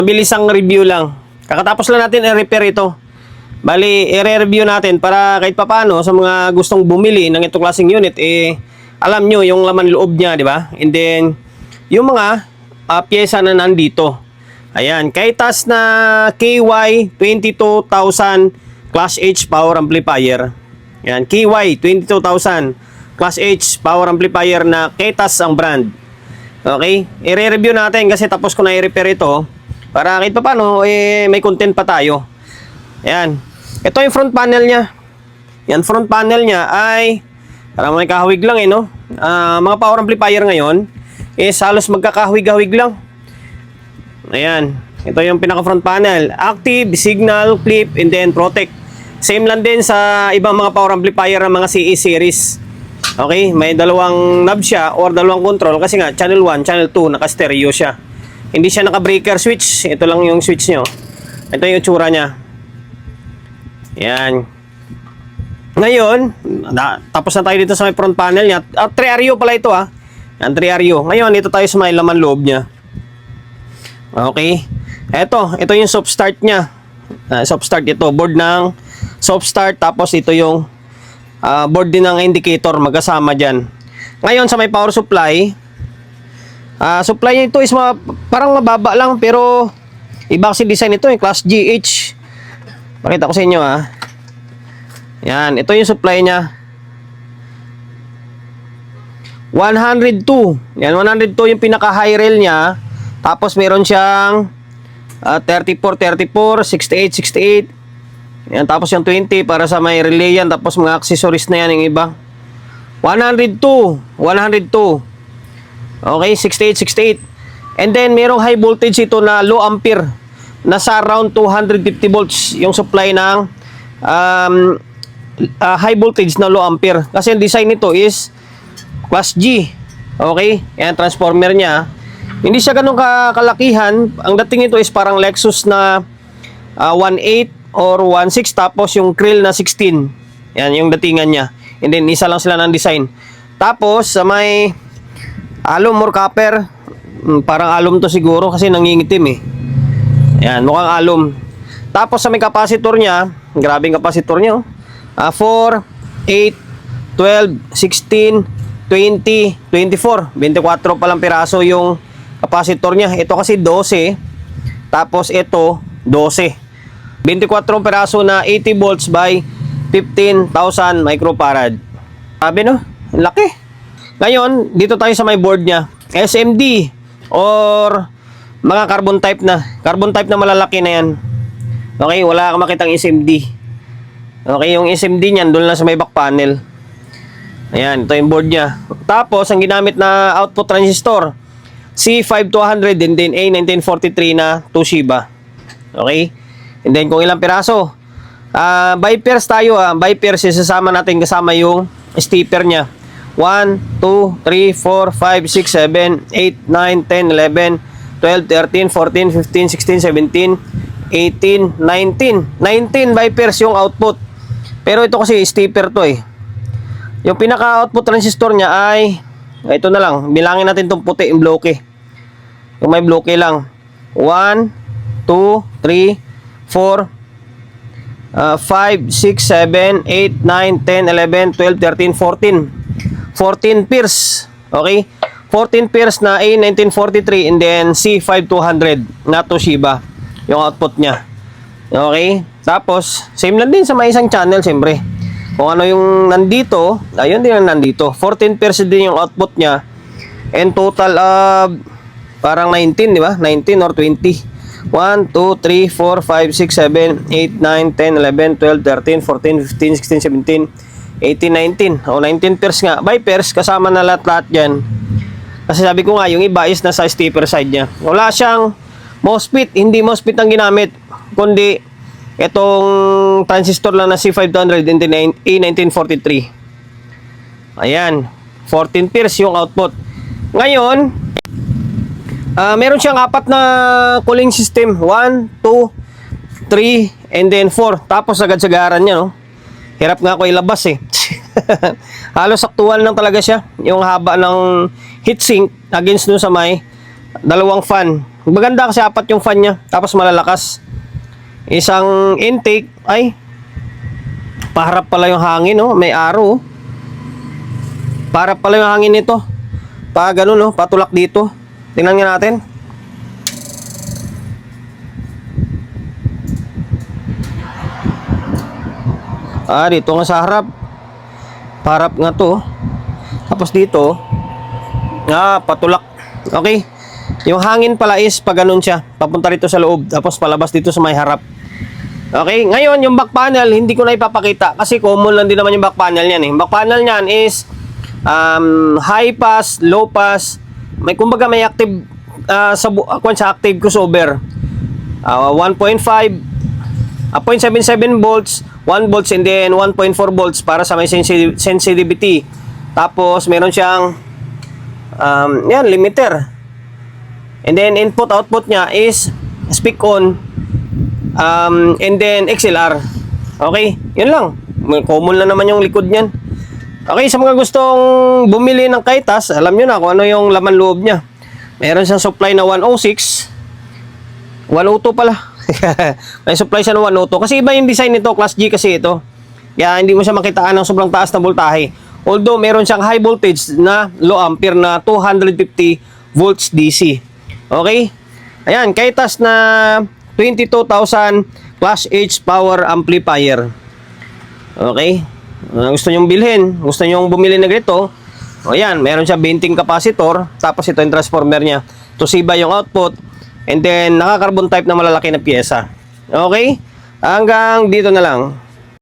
Mabilisang review lang. Kakatapos lang natin i-repair ito. Bali, i-review natin para kahit papaano sa mga gustong bumili ng itong klaseng unit, alam nyo yung laman loob niya, di ba? And then, yung mga pyesa na nandito. Ayan, Kaitas na KY 22,000 Class H power amplifier. Ayan, KY 22,000 Class H power amplifier na Kaitas ang brand. Okay? I-review natin kasi tapos ko na i-repair ito para kahit papaano, may content pa tayo. Ayan. Ito yung front panel niya. Yan, front panel niya ay parang may kahawig lang no? Mga power amplifier ngayon is halos magkakahawig-hawig lang. Ayan. Ito yung pinaka front panel. Active, signal, clip, and then protect. Same lang din sa ibang mga power amplifier ng mga CE series. Okay? May dalawang knob siya or dalawang control kasi nga channel 1, channel 2 naka-stereo siya. Hindi siya naka-breaker switch. Ito lang yung switch nyo. Ito yung itsura niya. Yan. Ngayon, tapos na tayo dito sa may front panel niya. 3RU pala ito Yan, 3RU. Ngayon, ito tayo sa may laman loob niya. Okay. Ito yung soft start niya. Soft start ito. Board ng soft start. Tapos ito yung board din ng indicator. Magkasama dyan. Ngayon, sa may power supply. Supply niya ito is parang mababa lang. Pero, iba kasi design ito. Class GH. Pakita ko sa inyo Yan, ito yung supply niya. 102. Yan, 102 yung pinaka high rail niya. Tapos meron siyang 34, 68. Yan, tapos yung 20 para sa may relay yan. Tapos mga accessories na yan yung iba. 102. Okay, 68. And then merong high voltage ito na low ampere. Nasa around 250 volts yung supply ng high voltage na low ampere. Kasi yung design nito is Class G. Okay? Yan, transformer niya. Hindi siya ganun kalakihan. Ang dating nito is parang Lexus na 1.8 or 1.6 tapos yung Krill na 16. Yan, yung datingan niya. And then, isa lang sila ng design. Tapos, sa may alum or copper, parang alum to siguro kasi nangingitim Yan, mukhang alum. Tapos sa may capacitor niya, grabing capacitor niya 4, 8, 12, 16, 20, 24. 24 palang piraso yung capacitor niya. Ito kasi 12. Tapos ito, 12. 24 piraso na 80 volts by 15,000 microfarad. Sabi ang laki. Ngayon, dito tayo sa may board niya. SMD or mga carbon type na. Carbon type na malalaki na yan. Okay, wala kang makitang SMD. Okay, yung SMD niyan, doon lang sa may back panel. Ayan, ito yung board niya. Tapos, ang ginamit na output transistor, C5200 and then A1943 na Toshiba. Okay? And then, kung ilang piraso. By pairs tayo By pairs, isasama natin kasama yung stepper niya. 1, 2, 3, 4, 5, 6, 7, 8, 9, 10, 11, 12, 13, 14, 15, 16, 17, 18, 19. 19 by pairs yung output. Pero ito kasi stepper to Yung pinaka-output transistor niya ay ito na lang. Bilangin natin itong puti, yung bloke. Yung may bloke lang. 1, 2, 3, 4, 5, 6, 7, 8, 9, 10, 11, 12, 13, 14. 14 pairs. Okay? 14 pairs na A1943 and then C5200 na Toshiba yung output niya. Okay? Tapos, same lang din sa may isang channel siyempre. Kung ano yung nandito, ayun din ang nandito. 14 pairs din yung output niya. And total parang 19, di ba? 19 or 20. 1, 2, 3, 4, 5, 6, 7, 8, 9, 10, 11, 12, 13, 14, 15, 16, 17, 18, 19. O 19 pairs nga. By pairs, kasama na lahat-lahat dyan. Kasi sabi ko nga, yung iba is nasa stepper side niya. Wala siyang MOSFET. Hindi MOSFET ang ginamit. Kundi, itong transistor lang na C500 and then A1943. Ayan. 14 pairs yung output. Ngayon, meron siyang 4 na cooling system. 1, 2, 3, and then 4. Tapos agad-sagaran niya, Hirap nga ako ilabas Halos saktuhan lang talaga siya. Yung haba ng heatsink against dun sa may dalawang fan. Maganda kasi apat yung fan niya, tapos malalakas. Isang intake, ay, paharap pala yung hangin, oh. May arrow, oh. Paharap pala yung hangin nito. Pa ganun, oh, patulak dito. Tingnan nga natin. Dito nga sa harap. Paharap nga to. Tapos dito, patulak. Okay. Yung hangin pala is pag ganun siya, papunta rito sa loob, tapos palabas dito sa may harap. Okay, ngayon yung back panel, hindi ko na ipapakita kasi common lang din naman yung back panel niyan eh. Back panel niyan is high pass, low pass. May kumbaga may active sa active crossover. 1.5 0.77 volts, 1 volts and then 1.4 volts para sa may sensitivity. Tapos meron siyang yan, limiter. And then input-output niya is speak on and then XLR. Okay, yun lang. Common lang naman yung likod niyan. Okay, sa mga gustong bumili ng Kaitas, alam nyo na kung ano yung laman loob niya. Meron siyang supply na 106. 102 pala. May supply siya ng 102. Kasi iba yung design nito, Class G kasi ito. Kaya hindi mo siya makitaan ng sobrang taas na voltahe. Although meron siyang high voltage na low ampere na 250 volts DC. Okay? Ayan, Kaitas na 22,000 Class H power amplifier. Okay? Gusto nyong bilhin, gusto nyong bumili na ganito, o yan, meron siya 20 capacitor, tapos ito yung transformer niya. Toshiba yung output, and then naka-carbon type na malalaki na pyesa. Okay? Hanggang dito na lang.